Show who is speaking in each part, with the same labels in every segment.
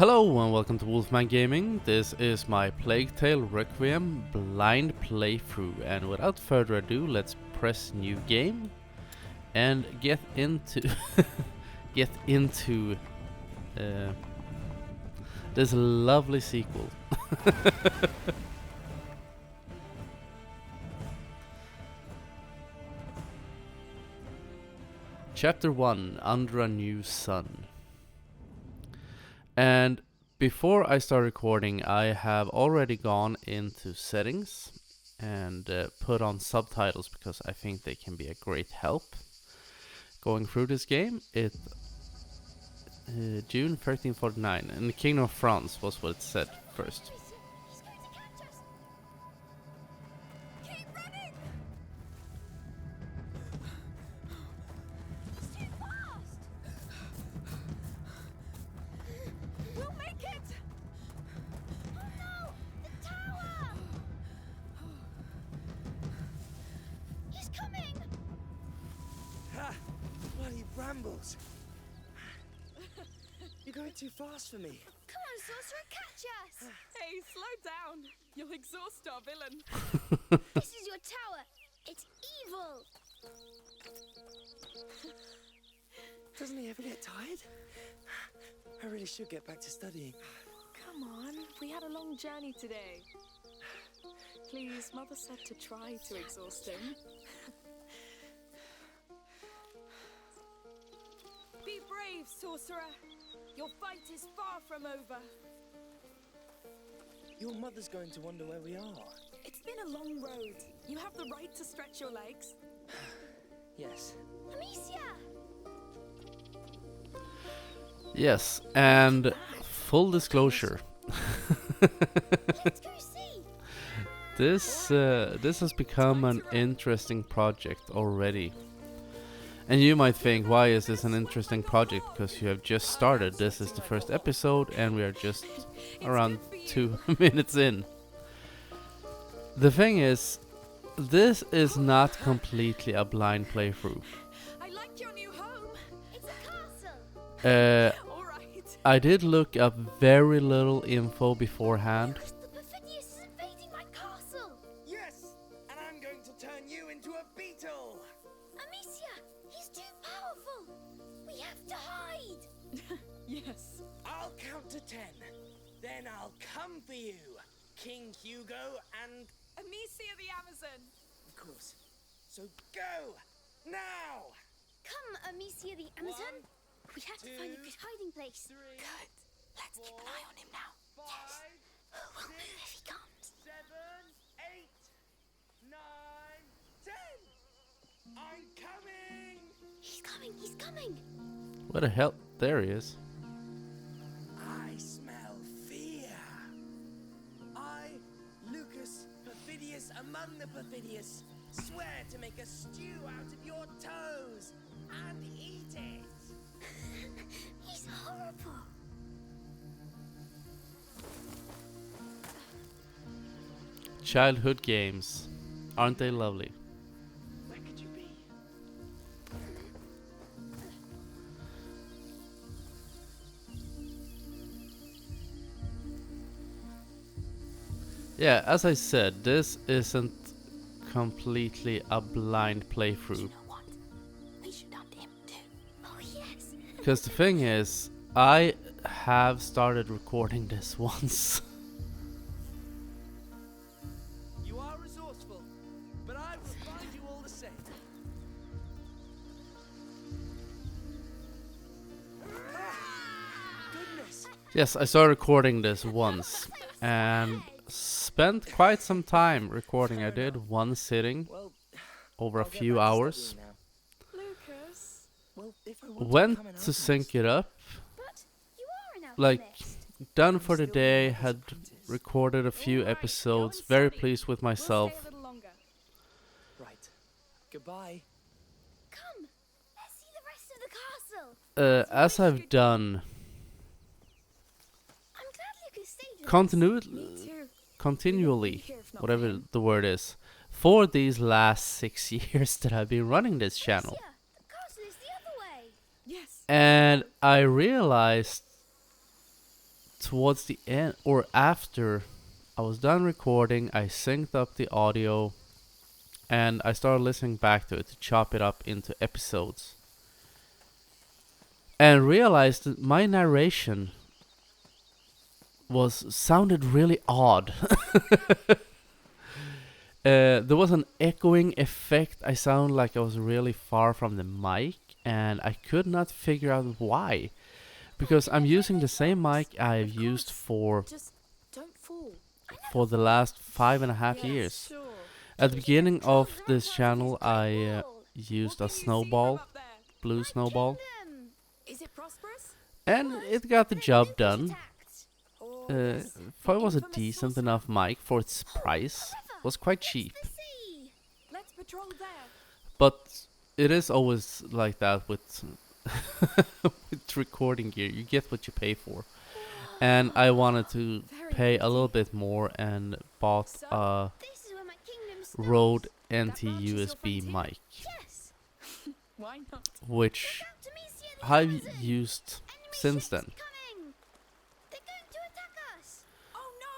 Speaker 1: Hello and welcome to Wolfman Gaming. This is my Plague Tale Requiem blind playthrough, and without further ado, let's press new game and get into this lovely sequel. Chapter 1: Under a New Sun. And before I start recording, I have already gone into settings and put on subtitles because I think they can be a great help going through this game. It June 1349, and the Kingdom of France was what it said first.
Speaker 2: Brambles! You're going too fast for me.
Speaker 3: Come on, sorcerer, catch us!
Speaker 4: Hey, slow down. You'll exhaust our villain.
Speaker 3: This is your tower. It's evil.
Speaker 2: Doesn't he ever get tired? I really should get back to studying.
Speaker 4: Come on, we had a long journey today. Please, Mother said to try to exhaust him. Be brave, sorcerer. Your fight is far from over.
Speaker 2: Your mother's going to wonder where we are.
Speaker 4: It's been a long road. You have the right to stretch your legs.
Speaker 2: Yes.
Speaker 3: Amicia!
Speaker 1: Yes, and full disclosure.
Speaker 3: Let's go see!
Speaker 1: This has become an interesting project already. And you might think, why is this an interesting project? Because you have just started. This is the first episode and we are just around 2 minutes in. The thing is, this is not completely a blind playthrough.
Speaker 4: I like your new home.
Speaker 3: It's a castle.
Speaker 4: All right.
Speaker 1: I did look up very little info beforehand.
Speaker 3: Lucas, the perfidious is invading my castle.
Speaker 2: Yes! And I'm going to turn you into a beetle!
Speaker 3: Amicia, he's too powerful. We have to hide.
Speaker 4: Yes.
Speaker 2: I'll count to 10. Then I'll come for you, King Hugo and...
Speaker 4: Amicia the Amazon.
Speaker 2: Of course. So go! Now!
Speaker 3: Come, Amicia the Amazon. We have to find a good hiding place.
Speaker 4: Good. Let's keep an eye on him now.
Speaker 3: Yes. Who will move if he comes?
Speaker 2: 7, 8, 9, 10! I'm coming!
Speaker 3: He's coming, he's coming.
Speaker 1: What the hell? There he is.
Speaker 2: I smell fear. I, Lucas, perfidious among the perfidious, swear to make a stew out of your toes and eat it.
Speaker 3: He's horrible.
Speaker 1: Childhood games. Aren't they lovely?
Speaker 2: Where could you be?
Speaker 1: Yeah, as I said, this isn't completely a blind playthrough.
Speaker 3: You know what? We should hunt him too. Oh, yes.
Speaker 1: Because the thing is, I have started recording this once.
Speaker 2: You are resourceful, but I will find you all the same. Goodness!
Speaker 1: Yes, I started recording this once and spent quite some time recording. I did one sitting
Speaker 2: Well,
Speaker 1: over a
Speaker 2: I'll get
Speaker 1: few
Speaker 2: back to
Speaker 1: hours.
Speaker 2: studying now.
Speaker 4: Lucas.
Speaker 2: Well, if I want
Speaker 1: Went
Speaker 2: become an
Speaker 1: to sync
Speaker 2: alchemist,
Speaker 1: it up,
Speaker 3: But you are an
Speaker 1: like
Speaker 3: alchemist.
Speaker 1: done for the day, had recorded a few
Speaker 4: All right,
Speaker 1: episodes,
Speaker 4: go and
Speaker 1: very
Speaker 4: study.
Speaker 1: pleased with
Speaker 4: We'll
Speaker 1: myself.
Speaker 4: stay a little longer.
Speaker 2: Right. Goodbye.
Speaker 3: Come, let's see the rest of the castle.
Speaker 1: As I've done
Speaker 3: I'm glad Lucas stayed with us.
Speaker 1: continually,
Speaker 4: Too.
Speaker 1: continually,
Speaker 4: Here if not
Speaker 1: whatever
Speaker 4: him.
Speaker 1: the word is, for these last 6 years that I've been running this channel.
Speaker 3: Amicia, the castle is the other way.
Speaker 4: Yes.
Speaker 1: And I realized towards the end, or after I was done recording, I synced up the audio and I started listening back to it to chop it up into episodes. And realized that my narration sounded really odd. There was an echoing effect. I sounded like I was really far from the mic, and I could not figure out why. Because I'm using the same mic I've used for
Speaker 4: Just don't fall.
Speaker 1: the last 5.5 years.
Speaker 4: Sure.
Speaker 1: At the beginning of this channel, I used a snowball, blue snowball,
Speaker 4: Is it prosperous?
Speaker 1: and it got the job done. Thought it was a decent enough mic for its price. Was quite cheap.
Speaker 4: Let's patrol there.
Speaker 1: But it is always like that with with recording gear. You get what you pay for. And I wanted to pay a little bit more and bought a Rode NT-USB mic,
Speaker 4: Why not?
Speaker 1: which I've used since then.
Speaker 3: They're going to attack us.
Speaker 4: Oh no!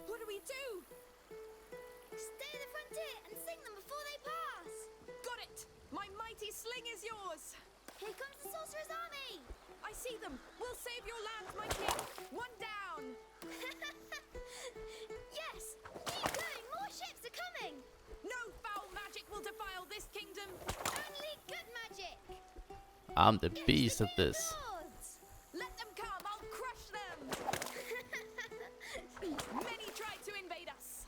Speaker 4: What do we do?
Speaker 3: Stay at the frontier and sing them before they pass.
Speaker 4: Got it! My mighty sling is yours!
Speaker 3: Here comes the sorcerer's army.
Speaker 4: I see them! We'll save your land, my king! One down!
Speaker 3: Yes, keep going. More ships are coming.
Speaker 4: No foul magic will defile this kingdom!
Speaker 3: Only good magic.
Speaker 1: I'm the beast at this.
Speaker 3: Lords.
Speaker 4: Let them come! I'll crush them! Many tried to invade us!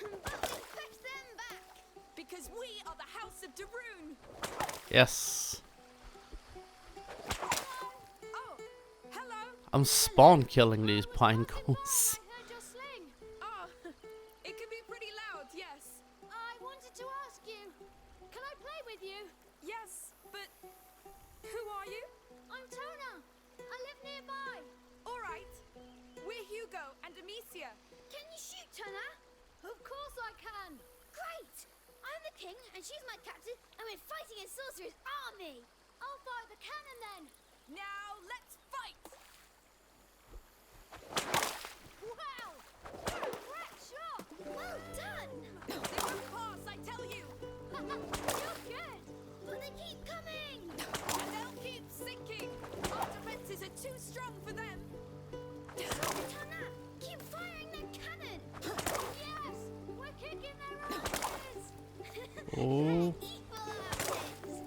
Speaker 3: But we pushed them back.
Speaker 4: Because we are the House of Daroon!
Speaker 1: Yes.
Speaker 4: Oh! Hello!
Speaker 1: I'm spawn killing these pine cones.
Speaker 3: I heard your sling.
Speaker 4: Oh! It can be pretty loud, yes.
Speaker 3: I wanted to ask you, can I play with you?
Speaker 4: Yes, but... Who are you?
Speaker 3: I'm Tona. I live nearby.
Speaker 4: Alright. We're Hugo and Amicia.
Speaker 3: Can you shoot, Tona? Of course I can. Great. I'm the king and she's my captain and we're fighting a sorcerer's army. I'll fire the cannon then.
Speaker 4: Now let's fight!
Speaker 3: Wow. Great shot. Well done.
Speaker 4: They won't pass, I tell you!
Speaker 3: You're good. But they keep coming.
Speaker 4: And they'll keep sinking! Our defenses are too strong for them!
Speaker 3: Tona, keep firing that cannon. Yes, we're kicking their asses.
Speaker 1: Oh.
Speaker 3: Equal asses.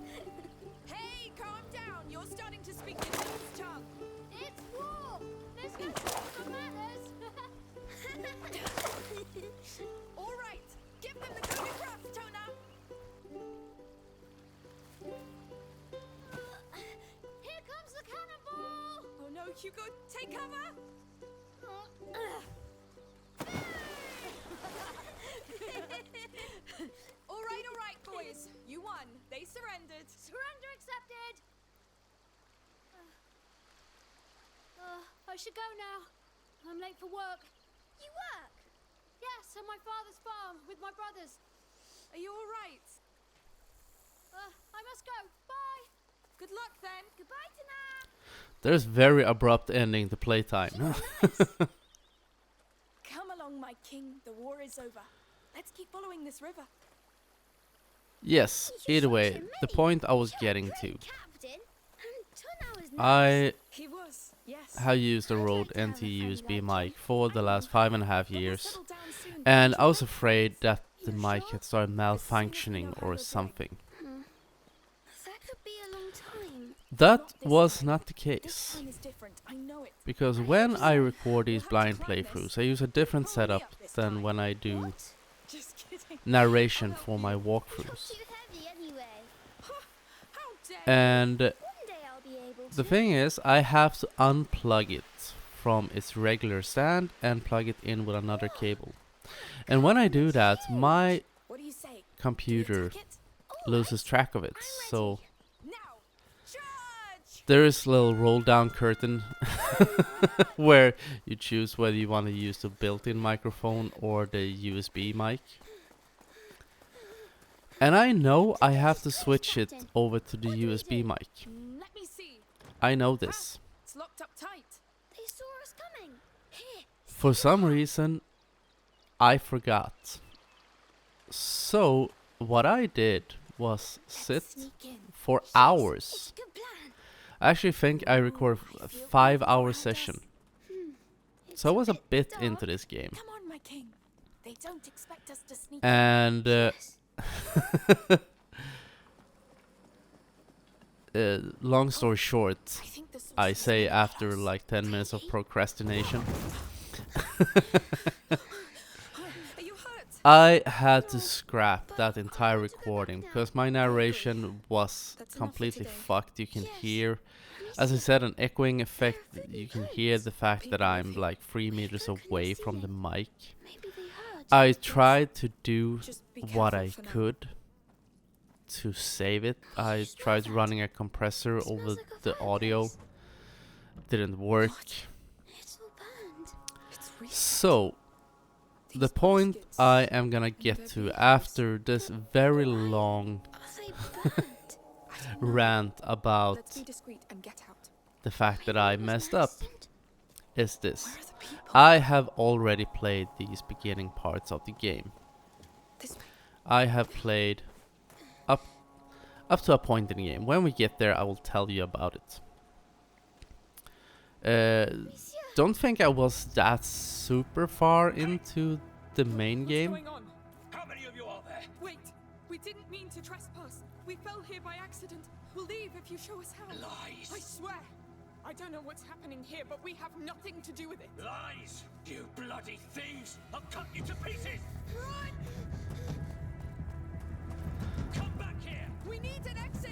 Speaker 4: Hey, calm down! You're starting to speak the devil's tongue!
Speaker 3: It's war. There's no time for manners.
Speaker 4: Alright! Give them the coup de grace, Tona!
Speaker 3: Here comes the cannonball.
Speaker 4: Oh no, Hugo, take cover! Alright, boys. You won. They surrendered.
Speaker 3: Surrender accepted. I should go now. I'm late for work. You work? Yes, on my father's farm with my brothers.
Speaker 4: Are you alright?
Speaker 3: I must go. Bye.
Speaker 4: Good luck then.
Speaker 3: Goodbye, Tana.
Speaker 1: There's very abrupt ending to playtime.
Speaker 4: Come along, my king. The war is over. Let's keep following this river.
Speaker 1: Yes, either way, the point I was getting to.
Speaker 3: Captain. Tana was
Speaker 1: I
Speaker 4: He was, yes.
Speaker 1: have used a Rode NT-USB mic for the last 5.5 years,
Speaker 4: Settle down soon.
Speaker 1: and I was afraid that the mic had started malfunctioning or something.
Speaker 3: That could be a long time.
Speaker 1: That was not the
Speaker 4: This
Speaker 1: case,
Speaker 4: time is different. I know it.
Speaker 1: because when I record these blind playthroughs, I use a different setup than when I do
Speaker 4: Just kidding.
Speaker 1: narration for my walkthroughs.
Speaker 3: Too heavy anyway.
Speaker 4: How dare
Speaker 1: And
Speaker 3: One day I'll be able to.
Speaker 1: the thing is, I have to unplug it from its regular stand and plug it in with another cable. And when I do that, my
Speaker 4: What do you say?
Speaker 1: computer
Speaker 4: Attack it?
Speaker 1: loses track of it. So
Speaker 4: Now! Charge!
Speaker 1: there is a little roll down curtain where you choose whether you want to use the built-in microphone or the USB mic. And I know I have to switch it over to the USB mic.
Speaker 4: Let me see.
Speaker 1: I know this.
Speaker 4: It's locked up tight.
Speaker 3: They saw us coming.
Speaker 1: For some reason, I forgot. So, what I did was sit
Speaker 3: Sneak in.
Speaker 1: for
Speaker 3: It's
Speaker 1: hours.
Speaker 3: a good plan.
Speaker 1: I actually think I recorded a 5-hour session.
Speaker 3: It's
Speaker 1: So I was a bit
Speaker 3: dark.
Speaker 1: into this game.
Speaker 4: Come on, my king. They don't expect us to sneak.
Speaker 1: And
Speaker 3: Yes.
Speaker 1: long story short,
Speaker 4: I think the
Speaker 1: I
Speaker 4: sorceress
Speaker 1: say
Speaker 4: will
Speaker 1: after
Speaker 4: help us.
Speaker 1: like 10 minutes of procrastination,
Speaker 4: Are you hurt?
Speaker 1: I had to scrap that entire recording because my narration was
Speaker 4: That's enough for
Speaker 1: completely
Speaker 4: today.
Speaker 1: fucked. You can
Speaker 3: Yes.
Speaker 1: hear, as I said, an echoing effect. You can hear the fact that I'm like 3 meters away from the mic.
Speaker 3: Maybe they heard.
Speaker 1: I tried to do
Speaker 4: Just be
Speaker 1: what
Speaker 4: careful
Speaker 1: I
Speaker 4: for now.
Speaker 1: could to save it. I tried running a compressor over the audio. Didn't work.
Speaker 3: It's all burned.
Speaker 4: It's real.
Speaker 1: So, the
Speaker 4: These
Speaker 1: point
Speaker 4: baskets.
Speaker 1: I am gonna get to after this very long
Speaker 3: Are they burned?
Speaker 1: rant about
Speaker 4: Let's be discreet and get out.
Speaker 1: the fact that I
Speaker 3: Maybe it was
Speaker 1: messed
Speaker 3: an
Speaker 1: up
Speaker 3: accident.
Speaker 1: is this.
Speaker 4: Where are the people?
Speaker 1: I have already played these beginning parts of the game.
Speaker 4: This way.
Speaker 1: I have played up to a point in the game. When we get there, I will tell you about it. Don't think I was that super far into the main game.
Speaker 4: What's going on?
Speaker 5: How many of you are there?
Speaker 4: Wait, we didn't mean to trespass. We fell here by accident. We'll leave if you show us how.
Speaker 5: Lies.
Speaker 4: I swear. I don't know what's happening here, but we have nothing to do with it.
Speaker 5: Lies! You bloody thieves! I'll cut you to pieces!
Speaker 4: Run!
Speaker 5: Come back here!
Speaker 4: We need an exit.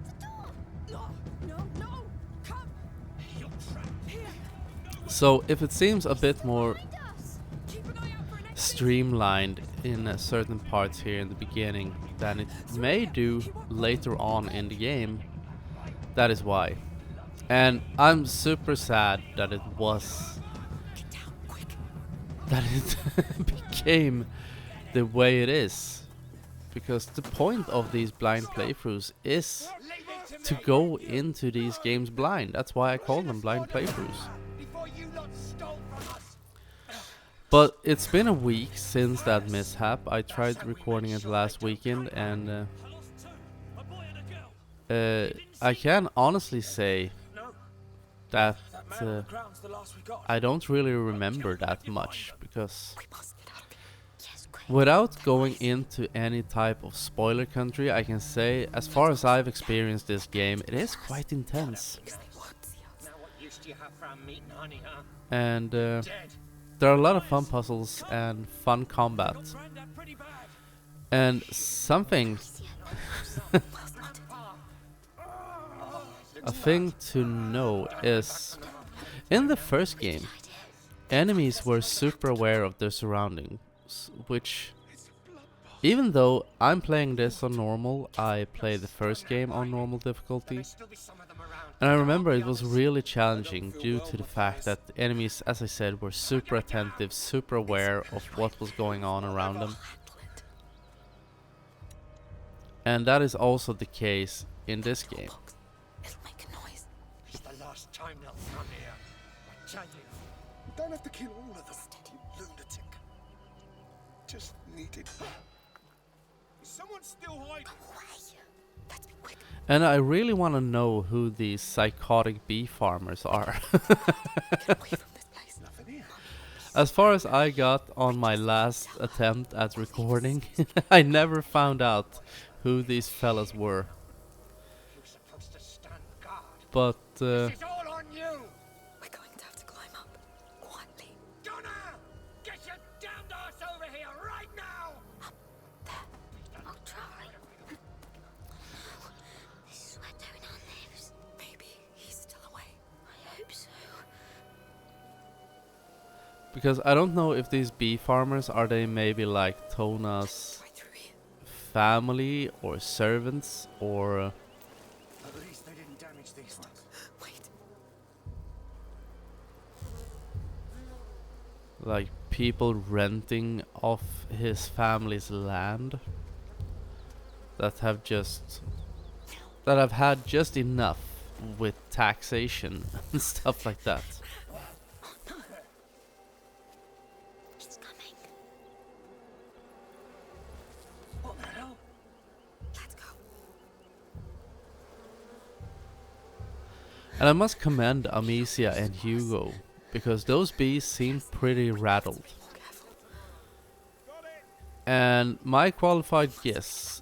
Speaker 3: The door.
Speaker 4: No, no, no! Come
Speaker 5: You're trapped!
Speaker 4: here.
Speaker 1: So if it seems a bit more
Speaker 3: Find us.
Speaker 4: Keep an eye out for an exit.
Speaker 1: streamlined in certain parts here in the beginning than it may do later on in the game, that is why. And I'm super sad that it was
Speaker 4: Get down, quick.
Speaker 1: that it became the way it is, because the point of these blind playthroughs is
Speaker 5: Leave it
Speaker 1: to go into these games blind. That's why I call them blind playthroughs.
Speaker 5: before you lot stole from us!
Speaker 1: But it's been a week since that mishap. I tried recording it last weekend, and
Speaker 5: I lost two, a boy and a girl.
Speaker 1: I can honestly say
Speaker 5: No,
Speaker 1: that
Speaker 5: that man on the ground's the last we got.
Speaker 1: I don't really remember that much, because
Speaker 4: We must get out of here.
Speaker 3: Yes, quick.
Speaker 1: without going into any type of spoiler country, I can say, as far as I've experienced this game, it is quite intense.
Speaker 4: They won't see us.
Speaker 5: Now what use do you have for our meat and honey, huh?
Speaker 1: And
Speaker 5: Dead.
Speaker 1: there are a lot of fun puzzles and fun combat.
Speaker 5: Got Grandad pretty bad.
Speaker 1: And something, a thing to know is, in the first game, enemies were super aware of their surroundings, which, even though I'm playing this on normal, I played the first game on normal difficulty.
Speaker 5: Still be some of them around.
Speaker 1: And I remember it was really challenging due to the fact that the enemies, as I said, were super attentive, super aware of what was going on around them. And that is also the case in this game.
Speaker 4: It'll make a noise.
Speaker 5: It's the last time they'll come here. I tell you.
Speaker 6: Don't have to kill all of them, you lunatic. Just needed.
Speaker 5: Is someone still hiding?
Speaker 4: Let's be quick.
Speaker 1: And I really want to know who these psychotic bee farmers are.
Speaker 4: Get away from this place.
Speaker 6: Nothing here.
Speaker 1: As far as I got on my last attempt at recording, I never found out who these fellas were.
Speaker 5: You're supposed to stand guard.
Speaker 1: But
Speaker 5: It's all on you!
Speaker 4: We're going to have to climb up. Quietly.
Speaker 5: Donna! Get your damned ass over here right now!
Speaker 3: I'll try. This is where Tonar lives.
Speaker 4: Maybe he's still away.
Speaker 3: I hope so.
Speaker 1: because I don't know if these bee farmers are they maybe like Tona's
Speaker 4: Right through here.
Speaker 1: family or servants, or
Speaker 6: At least they didn't damage these ones.
Speaker 4: Wait.
Speaker 1: like people renting off his family's land that have had just enough with taxation and stuff like that. And I must commend Amicia and Hugo, because those bees seem pretty rattled. And my qualified guess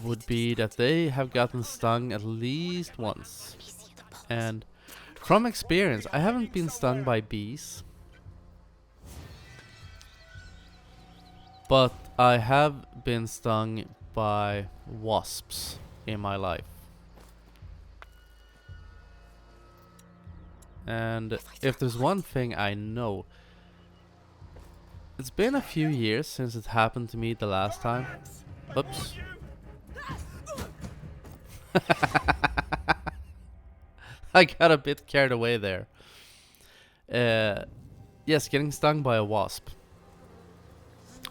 Speaker 1: would be that they have gotten stung at least once. And from experience, I haven't been stung by bees, but I have been stung by wasps in my life. And if there's one thing I know, it's been a few years since it happened to me the last time. Oops. I got a bit carried away there. Yes, getting stung by a wasp.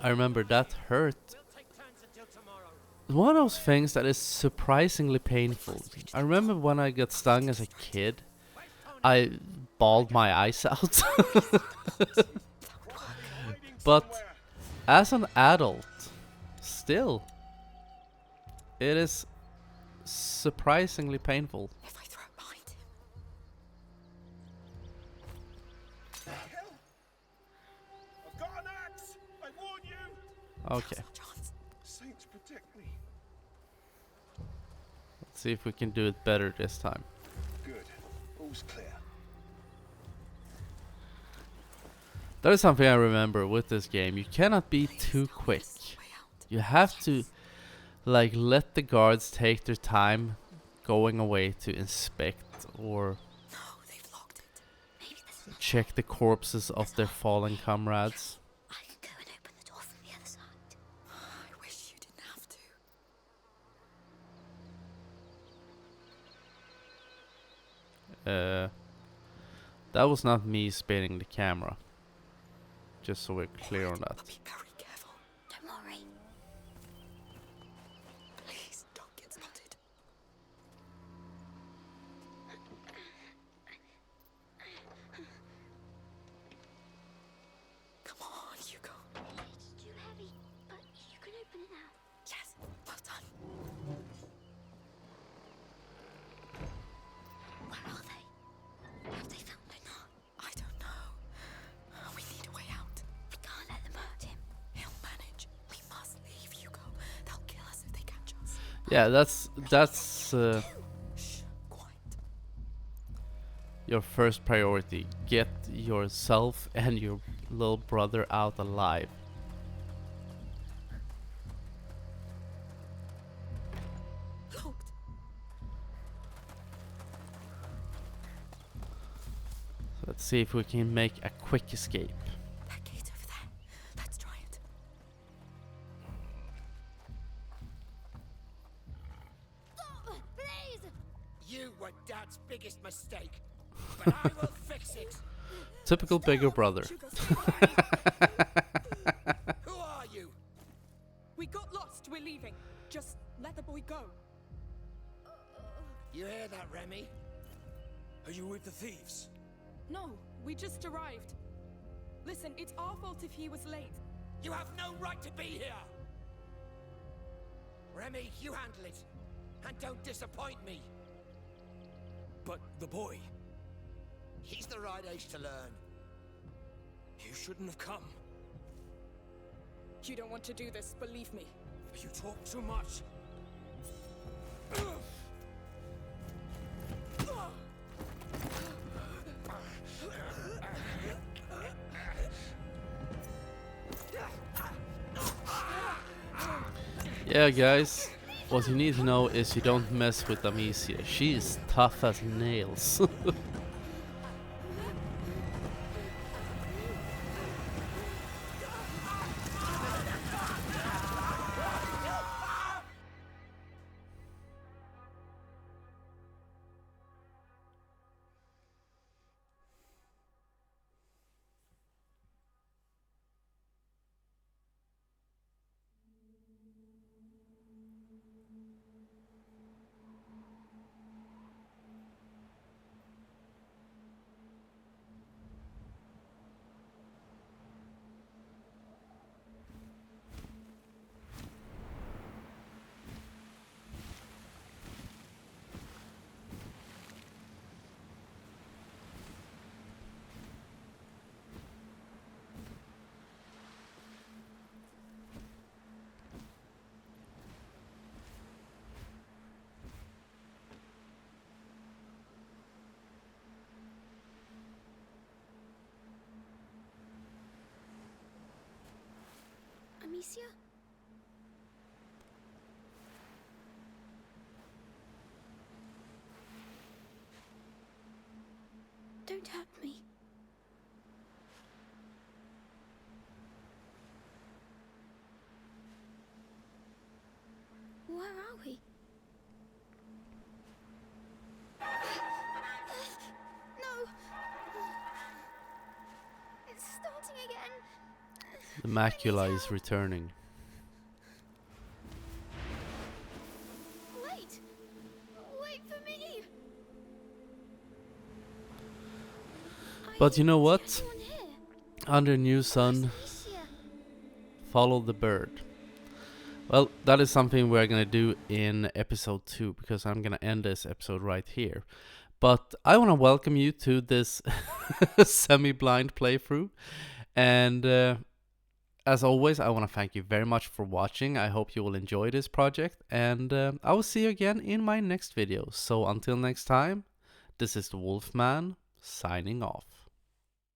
Speaker 1: I remember that hurt. One of those things that is surprisingly painful. I remember when I got stung as a kid, I bawled my eyes out. But as an adult, still, it is surprisingly painful.
Speaker 4: If I throw it behind him.
Speaker 6: Hell! I've got an axe! I warn you!
Speaker 1: Okay,
Speaker 6: Saints protect me.
Speaker 1: let's see if we can do it better this time.
Speaker 6: Good. All's clear.
Speaker 1: That is something I remember with this game. You cannot be too quick. You have to like let the guards take their time going away to inspect or check the corpses of their fallen comrades.
Speaker 3: I can go and open the door from the other side.
Speaker 4: I wish you didn't have to.
Speaker 1: That was not me spinning the camera. Just so we're clear on that.
Speaker 4: Be very careful.
Speaker 3: Don't worry.
Speaker 4: Please don't get spotted. Come on, Hugo.
Speaker 3: It's too heavy, but you can open it now.
Speaker 4: Yes, well done.
Speaker 3: Where are they? Have they found him?
Speaker 4: I don't know. We need a way out.
Speaker 3: We can't let them hurt him.
Speaker 4: He'll manage. We must leave, Hugo. They'll kill us if they catch us.
Speaker 1: Yeah, that's
Speaker 4: Shh, quiet.
Speaker 1: your first priority. Get yourself and your little brother out alive.
Speaker 4: Locked.
Speaker 1: Let's see if we can make a quick escape.
Speaker 4: That gate over there. Let's try it.
Speaker 3: Stop! Please!
Speaker 5: You were Dad's biggest mistake, but I will fix it.
Speaker 1: Typical bigger brother.
Speaker 5: Who are you?
Speaker 4: We got lost. We're leaving. Just let the boy go.
Speaker 5: You hear that, Remy?
Speaker 6: Are you with the thieves?
Speaker 4: No, we just arrived. Listen, it's our fault if he was late.
Speaker 5: You have no right to be here. Remy, you handle it, and don't disappoint me.
Speaker 6: But the boy,
Speaker 5: He's the right age to learn.
Speaker 6: you shouldn't have come.
Speaker 4: You don't want to do this, believe me.
Speaker 6: You talk too much.
Speaker 1: Yeah, guys, what you need to know is you don't mess with Amicia. She is tough as nails.
Speaker 3: Amicia? Don't hurt me. Where are we? No! It's starting again.
Speaker 1: The macula is returning.
Speaker 3: Wait! Wait for me!
Speaker 1: But you know what?
Speaker 3: Anyone here?
Speaker 1: Under new sun,
Speaker 3: Amicia.
Speaker 1: follow the bird. Well, that is something we're gonna do in episode 2, because I'm gonna end this episode right here. But I want to welcome you to this semi-blind playthrough, and as always, I want to thank you very much for watching. I hope you will enjoy this project, and I will see you again in my next video. So until next time, this is the Wolfman signing off.